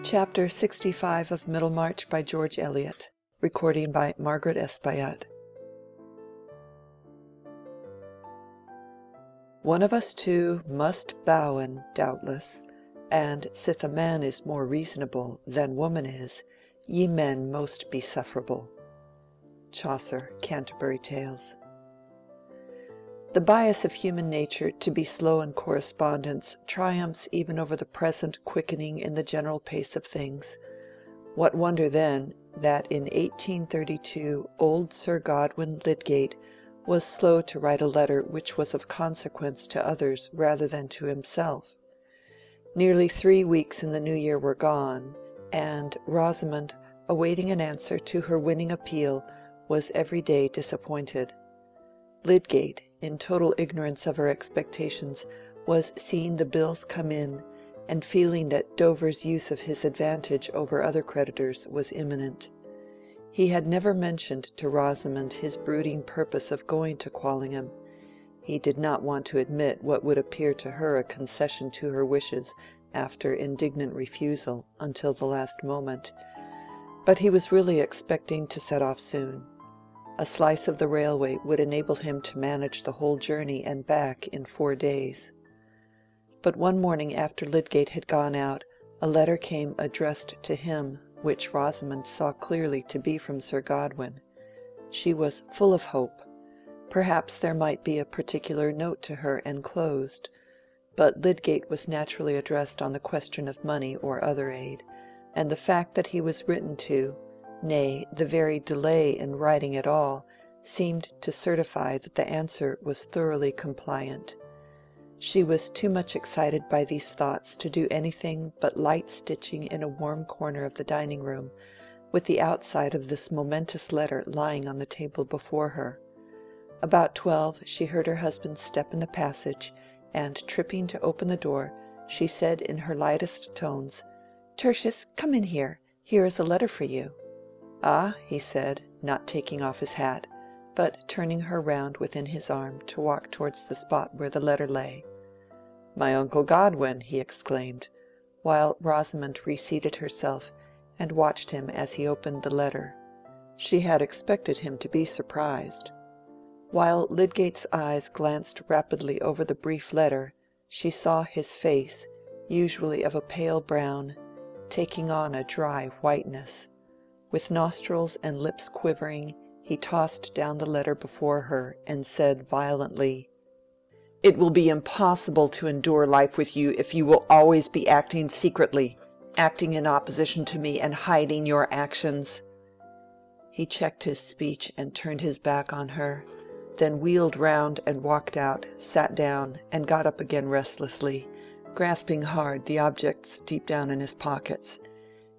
Chapter 65 of Middlemarch by George Eliot. Recording by Margaret Espaillat. One of us two must bowen, doubtless, and sith a man is more reasonable than woman is, ye men most be sufferable. Chaucer, Canterbury Tales. The bias of human nature to be slow in correspondence triumphs even over the present quickening in the general pace of things. What wonder, then, that in 1832 old Sir Godwin Lydgate was slow to write a letter which was of consequence to others rather than to himself? Nearly 3 weeks in the new year were gone, and Rosamond, awaiting an answer to her winning appeal, was every day disappointed. Lydgate, in total ignorance of her expectations, was seeing the bills come in, and feeling that Dover's use of his advantage over other creditors was imminent. He had never mentioned to Rosamond his brooding purpose of going to Quallingham. He did not want to admit what would appear to her a concession to her wishes after indignant refusal until the last moment, but he was really expecting to set off soon. A slice of the railway would enable him to manage the whole journey and back in 4 days. But one morning after Lydgate had gone out, a letter came addressed to him, which Rosamond saw clearly to be from Sir Godwin. She was full of hope. Perhaps there might be a particular note to her enclosed, but Lydgate was naturally addressed on the question of money or other aid, and the fact that he was written to, nay, the very delay in writing at all, seemed to certify that the answer was thoroughly compliant. She was too much excited by these thoughts to do anything but light stitching in a warm corner of the dining-room, with the outside of this momentous letter lying on the table before her. About 12 she heard her husband's step in the passage, and tripping to open the door, she said in her lightest tones, "Tertius, come in here. Here is a letter for you." "Ah," he said, not taking off his hat, but turning her round within his arm to walk towards the spot where the letter lay. "My Uncle Godwin!" he exclaimed, while Rosamond reseated herself and watched him as he opened the letter. She had expected him to be surprised. While Lydgate's eyes glanced rapidly over the brief letter, she saw his face, usually of a pale brown, taking on a dry whiteness. With nostrils and lips quivering, he tossed down the letter before her and said violently, "It will be impossible to endure life with you if you will always be acting secretly, acting in opposition to me and hiding your actions." He checked his speech and turned his back on her, then wheeled round and walked out, sat down, and got up again restlessly, grasping hard the objects deep down in his pockets.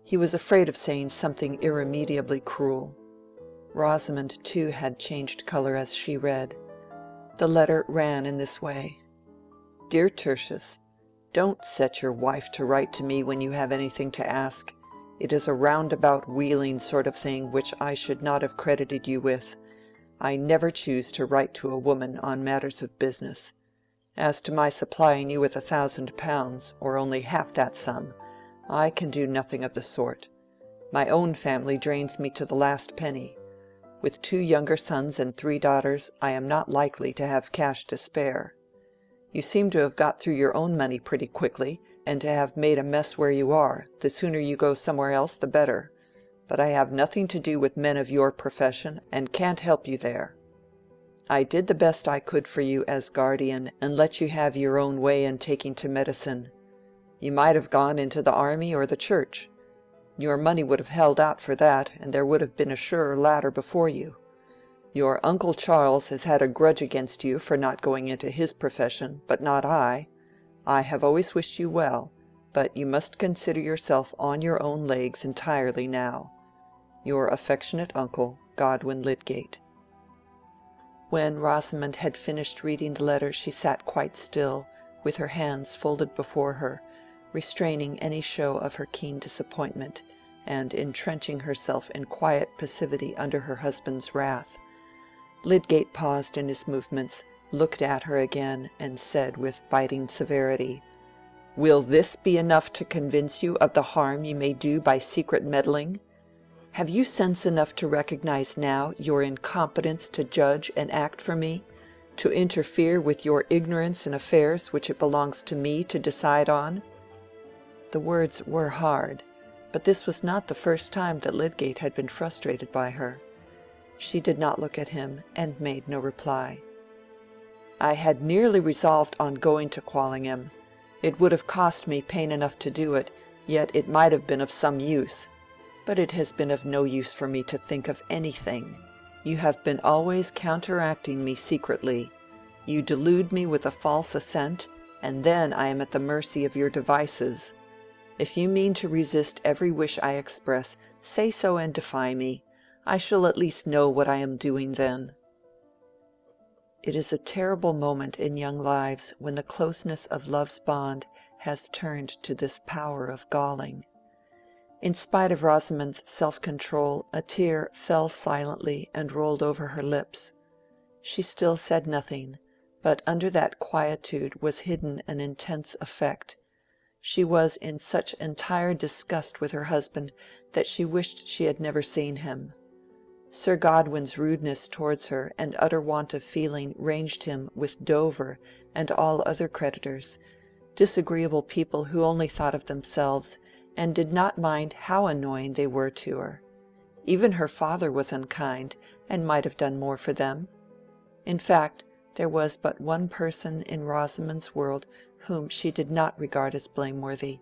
He was afraid of saying something irremediably cruel. Rosamond too had changed color as she read. The letter ran in this way: "Dear Tertius, don't set your wife to write to me when you have anything to ask. It is a roundabout wheeling sort of thing which I should not have credited you with. I never choose to write to a woman on matters of business. As to my supplying you with £1,000, or only half that sum, I can do nothing of the sort. My own family drains me to the last penny. With 2 younger sons and 3 daughters, I am not likely to have cash to spare. You seem to have got through your own money pretty quickly, and to have made a mess where you are. The sooner you go somewhere else the better. But I have nothing to do with men of your profession, and can't help you there. I did the best I could for you as guardian, and let you have your own way in taking to medicine. You might have gone into the army or the church. Your money would have held out for that, and there would have been a surer ladder before you. Your Uncle Charles has had a grudge against you for not going into his profession, but not I. I have always wished you well, but you must consider yourself on your own legs entirely now. Your affectionate uncle, Godwin Lydgate." When Rosamond had finished reading the letter she sat quite still, with her hands folded before her, restraining any show of her keen disappointment, and entrenching herself in quiet passivity under her husband's wrath. Lydgate paused in his movements, looked at her again, and said with biting severity, Will this be enough to convince you of the harm you may do by secret meddling? Have you sense enough to recognize now your incompetence to judge and act for me, to interfere with your ignorance in affairs which it belongs to me to decide on?" The words were hard, but this was not the first time that Lydgate had been frustrated by her. She did not look at him, and made no reply. "I had nearly resolved on going to Quallingham. It would have cost me pain enough to do it, yet it might have been of some use. But it has been of no use for me to think of anything. You have been always counteracting me secretly. You delude me with a false assent, and then I am at the mercy of your devices. If you mean to resist every wish I express, say so and defy me. I shall at least know what I am doing then." It is a terrible moment in young lives when the closeness of love's bond has turned to this power of galling. In spite of Rosamond's self-control, a tear fell silently and rolled over her lips. She still said nothing, but under that quietude was hidden an intense affect. She was in such entire disgust with her husband that she wished she had never seen him. Sir Godwin's rudeness towards her and utter want of feeling ranged him with Dover and all other creditors, disagreeable people who only thought of themselves, and did not mind how annoying they were to her. Even her father was unkind, and might have done more for them. In fact, there was but one person in Rosamond's world whom she did not regard as blameworthy,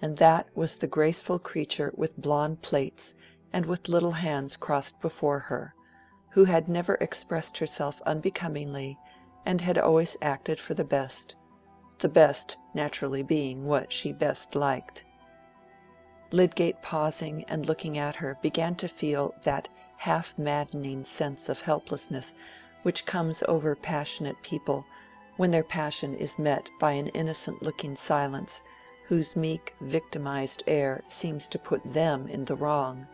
and that was the graceful creature with blond plaits and with little hands crossed before her, who had never expressed herself unbecomingly, and had always acted for the best naturally being what she best liked. Lydgate, pausing and looking at her, began to feel that half-maddening sense of helplessness which comes over passionate people when their passion is met by an innocent-looking silence whose meek, victimized air seems to put them in the wrong,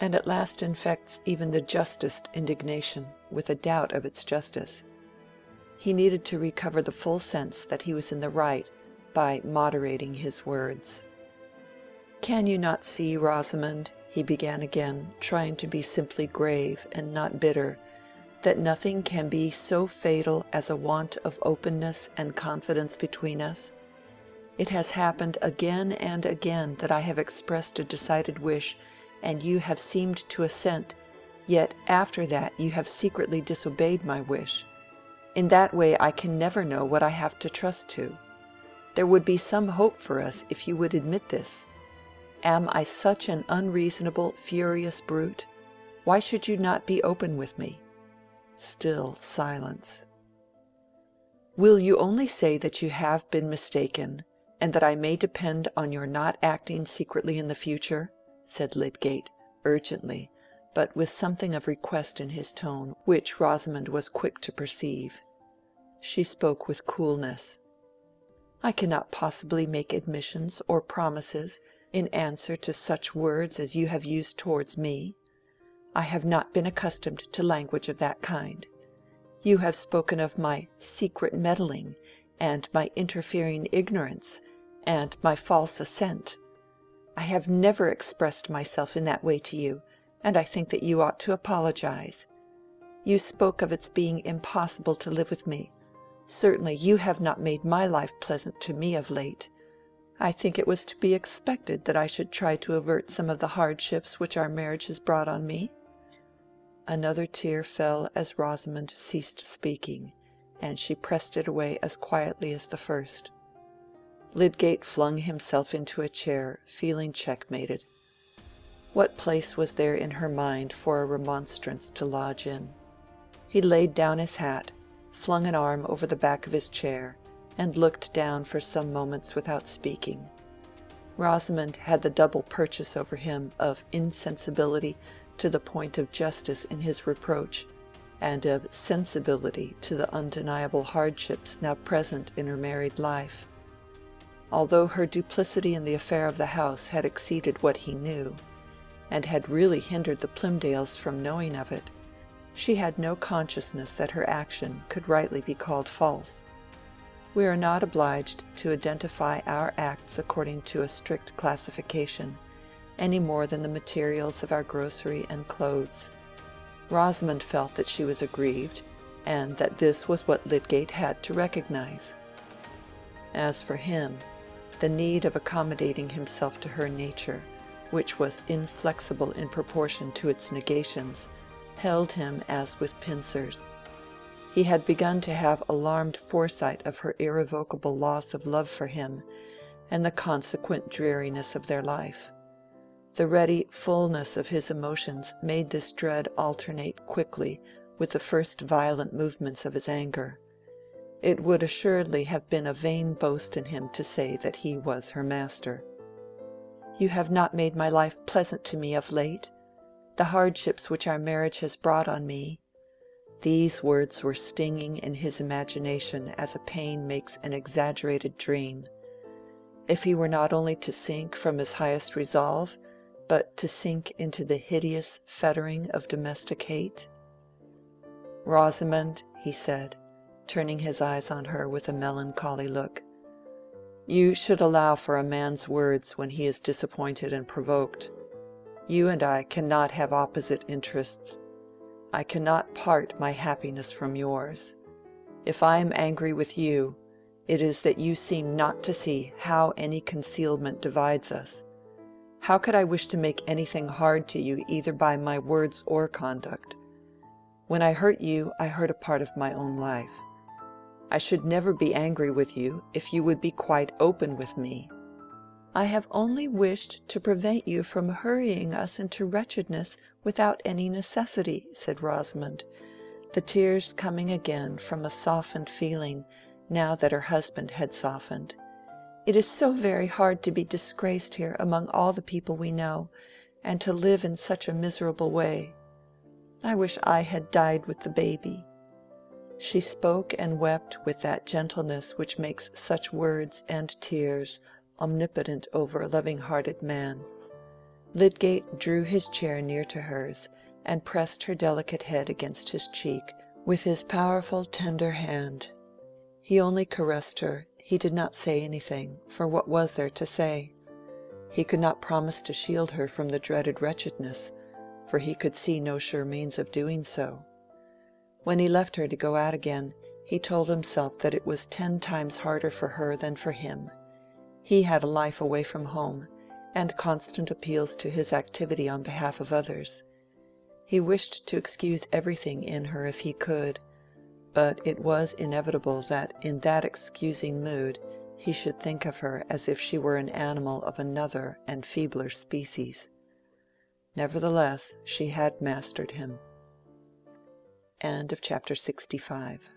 and at last infects even the justest indignation with a doubt of its justice. He needed to recover the full sense that he was in the right by moderating his words. "Can you not see, Rosamond," he began again, trying to be simply grave and not bitter, "that nothing can be so fatal as a want of openness and confidence between us? It has happened again and again that I have expressed a decided wish, and you have seemed to assent, yet after that you have secretly disobeyed my wish. In that way I can never know what I have to trust to. There would be some hope for us if you would admit this. Am I such an unreasonable, furious brute? Why should you not be open with me?" Still silence. "Will you only say that you have been mistaken, and that I may depend on your not acting secretly in the future?" said Lydgate, urgently, but with something of request in his tone which Rosamond was quick to perceive. She spoke with coolness. "I cannot possibly make admissions or promises in answer to such words as you have used towards me. I have not been accustomed to language of that kind. You have spoken of my secret meddling, and my interfering ignorance, and my false assent. I have never expressed myself in that way to you, and I think that you ought to apologize. You spoke of its being impossible to live with me. Certainly you have not made my life pleasant to me of late. I think it was to be expected that I should try to avert some of the hardships which our marriage has brought on me." Another tear fell as Rosamond ceased speaking, and she pressed it away as quietly as the first. Lydgate flung himself into a chair, feeling checkmated. What place was there in her mind for a remonstrance to lodge in? He laid down his hat, flung an arm over the back of his chair, and looked down for some moments without speaking. Rosamond had the double purchase over him of insensibility to the point of justice in his reproach, and of sensibility to the undeniable hardships now present in her married life. Although her duplicity in the affair of the house had exceeded what he knew, and had really hindered the Plymdales from knowing of it, she had no consciousness that her action could rightly be called false. We are not obliged to identify our acts according to a strict classification, any more than the materials of our grocery and clothes. Rosamond felt that she was aggrieved, and that this was what Lydgate had to recognize. As for him, the need of accommodating himself to her nature, which was inflexible in proportion to its negations, held him as with pincers. He had begun to have alarmed foresight of her irrevocable loss of love for him, and the consequent dreariness of their life. The ready fullness of his emotions made this dread alternate quickly with the first violent movements of his anger. It would assuredly have been a vain boast in him to say that he was her master. "You have not made my life pleasant to me of late. The hardships which our marriage has brought on me." These words were stinging in his imagination as a pain makes an exaggerated dream. If he were not only to sink from his highest resolve, but to sink into the hideous fettering of domestic hate. "Rosamond," he said, turning his eyes on her with a melancholy look, "you should allow for a man's words when he is disappointed and provoked. You and I cannot have opposite interests. I cannot part my happiness from yours. If I am angry with you, it is that you seem not to see how any concealment divides us. How could I wish to make anything hard to you either by my words or conduct? When I hurt you, I hurt a part of my own life. I should never be angry with you if you would be quite open with me." "I have only wished to prevent you from hurrying us into wretchedness without any necessity," said Rosamond, the tears coming again from a softened feeling now that her husband had softened. "It is so very hard to be disgraced here among all the people we know, and to live in such a miserable way. I wish I had died with the baby." She spoke and wept with that gentleness which makes such words and tears omnipotent over a loving-hearted man. Lydgate drew his chair near to hers, and pressed her delicate head against his cheek with his powerful tender hand. He only caressed her. He did not say anything, for what was there to say? He could not promise to shield her from the dreaded wretchedness, for he could see no sure means of doing so. When he left her to go out again, he told himself that it was 10 times harder for her than for him. He had a life away from home, and constant appeals to his activity on behalf of others. He wished to excuse everything in her if he could, but it was inevitable that in that excusing mood he should think of her as if she were an animal of another and feebler species. Nevertheless, she had mastered him. End of chapter 65.